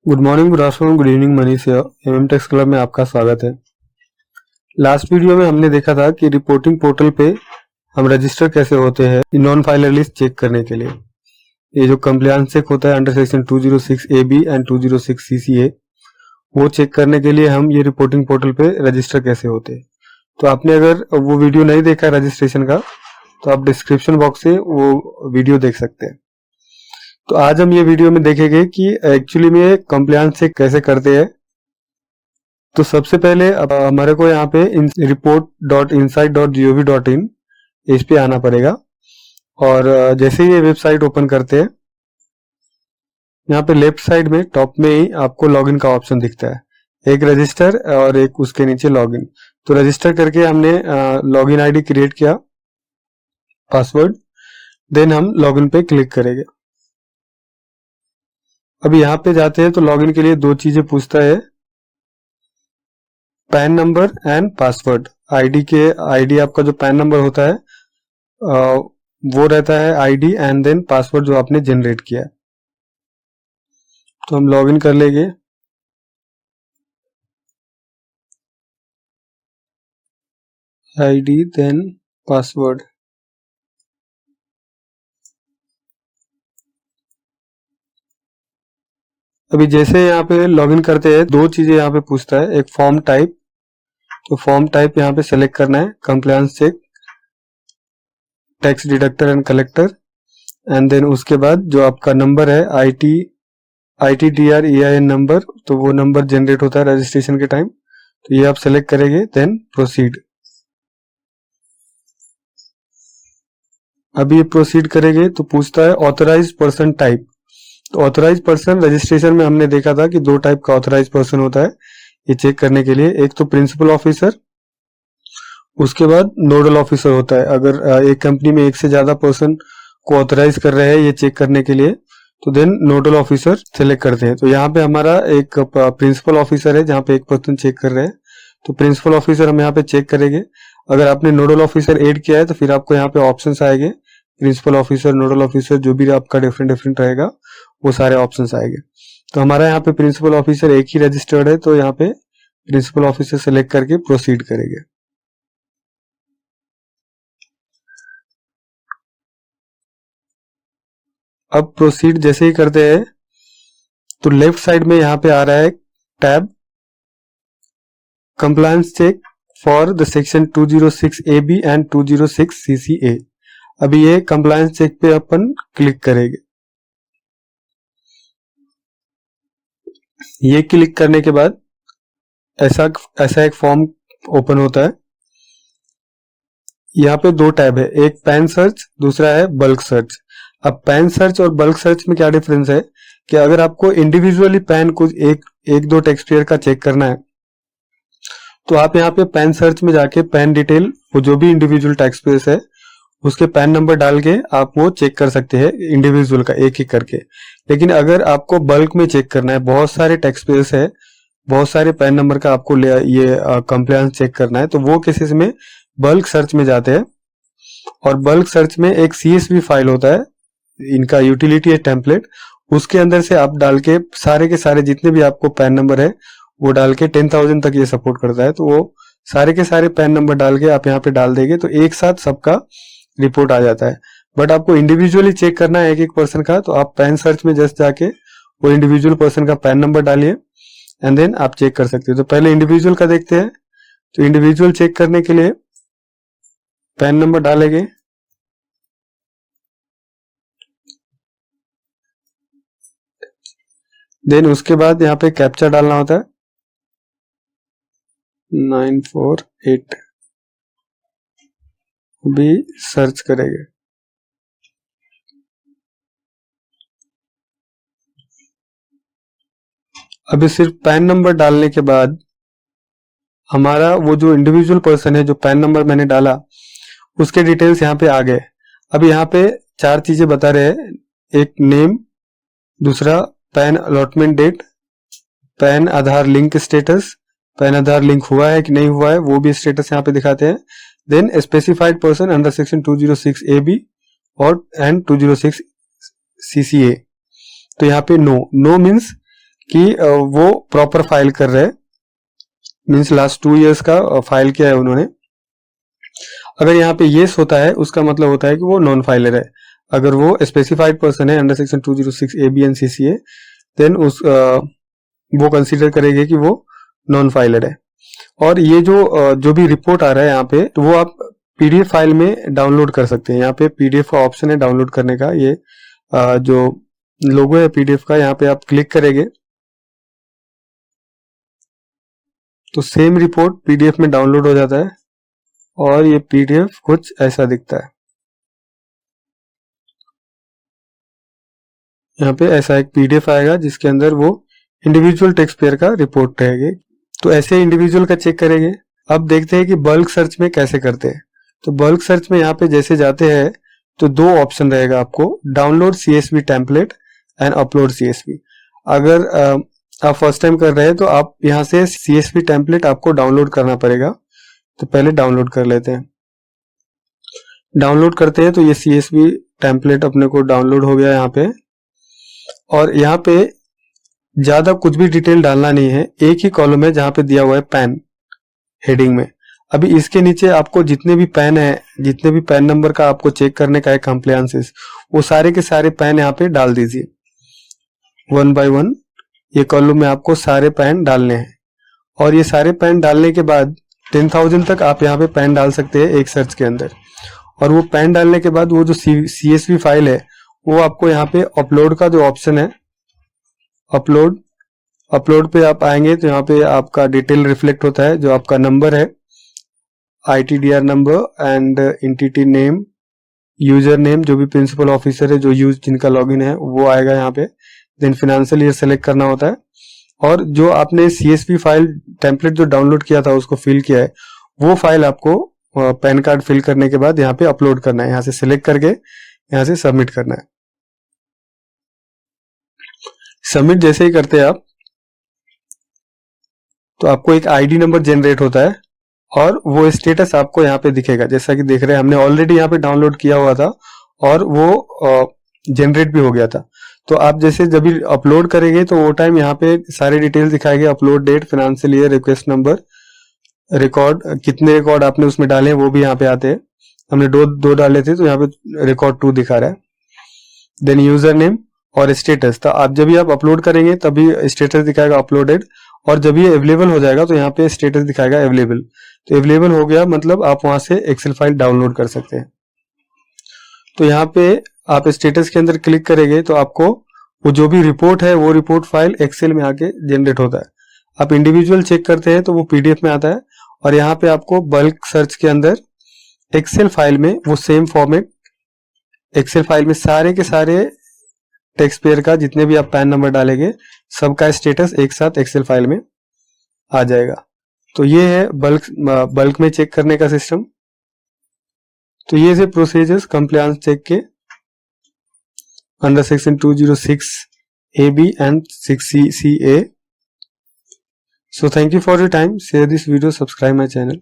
Good morning, good afternoon, good evening. Manish MM Tax Club में आपका स्वागत है। लास्ट वीडियो में हमने देखा था कि रिपोर्टिंग पोर्टल पे हम रजिस्टर कैसे होते हैं नॉन फाइलर लिस्ट चेक करने के लिए। ये जो कंप्लायंस चेक होता है under section 206 AB and 206 CCA, वो चेक करने के लिए हम ये रिपोर्टिंग पोर्टल पे रजिस्टर कैसे होते हैं। तो आपने अगर वो वीडियो नहीं देखा रजिस्ट्रेशन का तो आप डिस्क्रिप्शन बॉक्स से वो वीडियो देख सकते हैं। तो आज हम ये वीडियो में देखेंगे कि एक्चुअली में कंप्लायंस चेक कैसे करते हैं। तो सबसे पहले अब हमारे को यहाँ पे report.insight.gov.in इस पे आना पड़ेगा और जैसे ही ये वेबसाइट ओपन करते हैं, यहाँ पे लेफ्ट साइड में टॉप में ही आपको लॉगिन का ऑप्शन दिखता है, एक रजिस्टर और एक उसके नीचे लॉगिन। तो रजिस्टर करके हमने लॉगिन आईडी क्रिएट किया, पासवर्ड, देन हम लॉगिन पे क्लिक करेंगे। अब यहाँ पे जाते हैं तो लॉगिन के लिए दो चीजें पूछता है, pan number and password. ID आपका जो पैन नंबर होता है वो रहता है आईडी, एंड देन पासवर्ड जो आपने जनरेट किया है। तो हम लॉगिन कर लेंगे। ID then password. अभी जैसे यहाँ पे लॉगिन करते हैं दो चीजें यहाँ पे पूछता है, एक फॉर्म टाइप। तो फॉर्म टाइप यहाँ पे सेलेक्ट करना है, compliance check, tax deductor and collector, and then उसके बाद जो आपका नंबर है ITDR EIN नंबर, तो वो नंबर जनरेट होता है रजिस्ट्रेशन के टाइम, तो ये आप सेलेक्ट करेंगे, देन प्रोसीड। अभी ये प्रोसीड करेंगे तो पूछता है ऑथराइज्ड पर्सन टाइप। तो ऑथराइज्ड पर्सन रजिस्ट्रेशन में हमने देखा था कि दो टाइप का ऑथराइज्ड पर्सन होता है ये चेक करने के लिए, एक तो प्रिंसिपल ऑफिसर, उसके बाद नोडल ऑफिसर होता है। अगर एक कंपनी में एक से ज्यादा पर्सन को ऑथराइज कर रहे हैं ये चेक करने के लिए तो देन नोडल ऑफिसर सेलेक्ट करते हैं। तो यहाँ पे हमारा एक प्रिंसिपल ऑफिसर है जहाँ पे एक पर्सन चेक कर रहे हैं, तो प्रिंसिपल ऑफिसर हम यहाँ पे चेक करेंगे। अगर आपने नोडल ऑफिसर ऐड किया है तो फिर आपको यहाँ पे ऑप्शंस आएंगे, प्रिंसिपल ऑफिसर, नोडल ऑफिसर, जो भी आपका डिफरेंट रहेगा वो सारे ऑप्शंस आएंगे। तो हमारा यहाँ पे प्रिंसिपल ऑफिसर एक ही रजिस्टर्ड है, तो यहाँ पे प्रिंसिपल ऑफिसर सेलेक्ट करके प्रोसीड करेंगे। अब प्रोसीड जैसे ही करते हैं तो लेफ्ट साइड में यहाँ पे आ रहा है tab compliance check for the section 206 AB and 206 CCA। अभी ये कंप्लायंस चेक पे अपन क्लिक करेंगे। ये क्लिक करने के बाद ऐसा एक फॉर्म ओपन होता है। यहाँ पे दो टैब है, एक पैन सर्च, दूसरा है बल्क सर्च। अब पैन सर्च और बल्क सर्च में क्या डिफरेंस है कि अगर आपको इंडिविजुअली पैन कुछ एक दो टैक्स पेयर का चेक करना है तो आप यहाँ पे पैन सर्च में जाके पैन डिटेल, वो जो भी इंडिविजुअल टैक्स पेयर है उसके पैन नंबर डाल के आप वो चेक कर सकते हैं इंडिविजुअल का एक एक करके। लेकिन अगर आपको बल्क में चेक करना है, बहुत सारे टैक्स पेयर्स है, बहुत सारे पैन नंबर का आपको ये कंप्लायंस चेक करना है, तो वो केसेस में बल्क सर्च में जाते हैं। और बल्क सर्च में एक CSV फाइल होता है, इनका यूटिलिटी है टेम्पलेट, उसके अंदर से आप डाल के सारे के सारे जितने भी आपको पैन नंबर है वो डाल के 10,000 तक ये सपोर्ट करता है, तो वो सारे के सारे पैन नंबर डाल के आप यहाँ पे डाल देंगे तो एक साथ सबका रिपोर्ट आ जाता है। बट आपको इंडिविजुअली चेक करना है एक एक पर्सन का, तो आप पैन सर्च में जस्ट जाके वो इंडिविजुअल पर्सन का पैन नंबर डालिए एंड देन आप चेक कर सकते हो। तो पहले इंडिविजुअल का देखते हैं। तो इंडिविजुअल चेक करने के लिए पैन नंबर डालेंगे, देन उसके बाद यहाँ पे कैप्चा डालना होता है 948, भी सर्च करेंगे। अभी सिर्फ पैन नंबर डालने के बाद हमारा वो जो इंडिविजुअल पर्सन है जो पैन नंबर मैंने डाला उसके डिटेल्स यहाँ पे आ गए। अब यहाँ पे चार चीजें बता रहे हैं, एक नेम, दूसरा पैन अलॉटमेंट डेट, पैन आधार लिंक स्टेटस, पैन आधार लिंक हुआ है कि नहीं हुआ है वो भी स्टेटस यहाँ पे दिखाते हैं, then specified person under section 206 AB और एंड 206 CCA। तो यहाँ पे नो मीन्स कि वो प्रॉपर फाइल कर रहे हैं, मीन्स लास्ट 2 इयर्स का फाइल किया है उन्होंने। अगर यहाँ पे येस होता है उसका मतलब होता है कि वो नॉन फाइलर है। अगर वो स्पेसिफाइड पर्सन है under section 206 AB and CCA, then उस वो कंसीडर करेंगे कि वो नॉन फाइलर है। और ये जो भी रिपोर्ट आ रहा है यहाँ पे, तो वो आप PDF फाइल में डाउनलोड कर सकते हैं। यहाँ पे PDF का ऑप्शन है डाउनलोड करने का, ये जो लोगो है PDF का, यहाँ पे आप क्लिक करेंगे तो सेम रिपोर्ट PDF में डाउनलोड हो जाता है और ये PDF कुछ ऐसा दिखता है। यहाँ पे ऐसा एक PDF आएगा जिसके अंदर वो इंडिविजुअल टैक्स पेयर का रिपोर्ट रहेगी। तो ऐसे इंडिविजुअल का चेक करेंगे। अब देखते हैं कि बल्क सर्च में कैसे करते हैं। तो बल्क सर्च में यहाँ पे जैसे जाते हैं तो 2 ऑप्शन रहेगा आपको, download CSV template and upload CSV। अगर आप फर्स्ट टाइम कर रहे हैं तो आप यहाँ से CSV टेम्पलेट आपको डाउनलोड करना पड़ेगा। तो पहले डाउनलोड कर लेते हैं। डाउनलोड करते हैं तो ये CSV टेम्पलेट अपने को डाउनलोड हो गया यहाँ पे। और यहाँ पे ज्यादा कुछ भी डिटेल डालना नहीं है, एक ही कॉलम है जहां पे दिया हुआ है पैन हेडिंग में। अभी इसके नीचे आपको जितने भी पैन है, जितने भी पैन नंबर का आपको चेक करने का है कंप्लायंसेस, वो सारे के सारे पैन यहाँ पे डाल दीजिए 1 by 1। ये कॉलम में आपको सारे पैन डालने हैं और ये सारे पैन डालने के बाद 10,000 तक आप यहाँ पे पैन डाल सकते हैं एक सर्च के अंदर। और वो पैन डालने के बाद वो जो CSV फाइल है वो आपको यहाँ पे अपलोड का जो ऑप्शन है, अपलोड पे आप आएंगे तो यहाँ पे आपका डिटेल रिफ्लेक्ट होता है, जो आपका नंबर है, ITDR number and entity name, user name, जो भी प्रिंसिपल ऑफिसर है जो जिनका लॉगिन है वो आएगा यहाँ पे। देन फाइनेंशियल ईयर सेलेक्ट करना होता है और जो आपने CSV फाइल टेम्पलेट जो डाउनलोड किया था उसको फिल किया है, वो फाइल आपको पैन कार्ड फिल करने के बाद यहाँ पे अपलोड करना है। यहाँ से सिलेक्ट करके यहाँ से सबमिट करना है। सबमिट जैसे ही करते हैं आप तो आपको एक ID नंबर जनरेट होता है और वो स्टेटस आपको यहाँ पे दिखेगा। जैसा कि देख रहे हैं हमने ऑलरेडी यहाँ पे डाउनलोड किया हुआ था और वो जनरेट भी हो गया था। तो आप जैसे जब भी अपलोड करेंगे तो वो टाइम यहाँ पे सारे डिटेल दिखाएंगे, upload date, financial year, request number, record, कितने रिकॉर्ड आपने उसमें डाले हैं वो भी यहाँ पे आते हैं। हमने दो डाले थे तो यहाँ पे रिकॉर्ड 2 दिखा रहा है। देन यूजर नेम और स्टेटस, तो आप जब भी आप अपलोड करेंगे तभी स्टेटस दिखाएगा अपलोडेड, और जब ये अवेलेबल हो जाएगा तो यहाँ पे स्टेटस दिखाएगा अवेलेबल। तो अवेलेबल हो गया मतलब आप वहां से एक्सेल फाइल डाउनलोड कर सकते हैं। तो यहाँ पे आप स्टेटस के अंदर क्लिक करेंगे तो आपको वो जो भी रिपोर्ट है वो रिपोर्ट फाइल एक्सेल में आके जनरेट होता है। आप इंडिविजुअल चेक करते हैं तो वो PDF में आता है और यहाँ पे आपको बल्क सर्च के अंदर एक्सेल फाइल में वो सेम फॉर्मेट, एक्सेल फाइल में सारे के सारे टैक्स पेयर का जितने भी आप पैन नंबर डालेंगे सबका स्टेटस एक साथ एक्सेल फाइल में आ जाएगा। तो ये है बल्क में चेक करने का सिस्टम। तो ये से प्रोसीजर्स कंप्लायंस चेक के under section 206 AB and 6 CA। So thank you for your time. Share this video, subscribe my channel.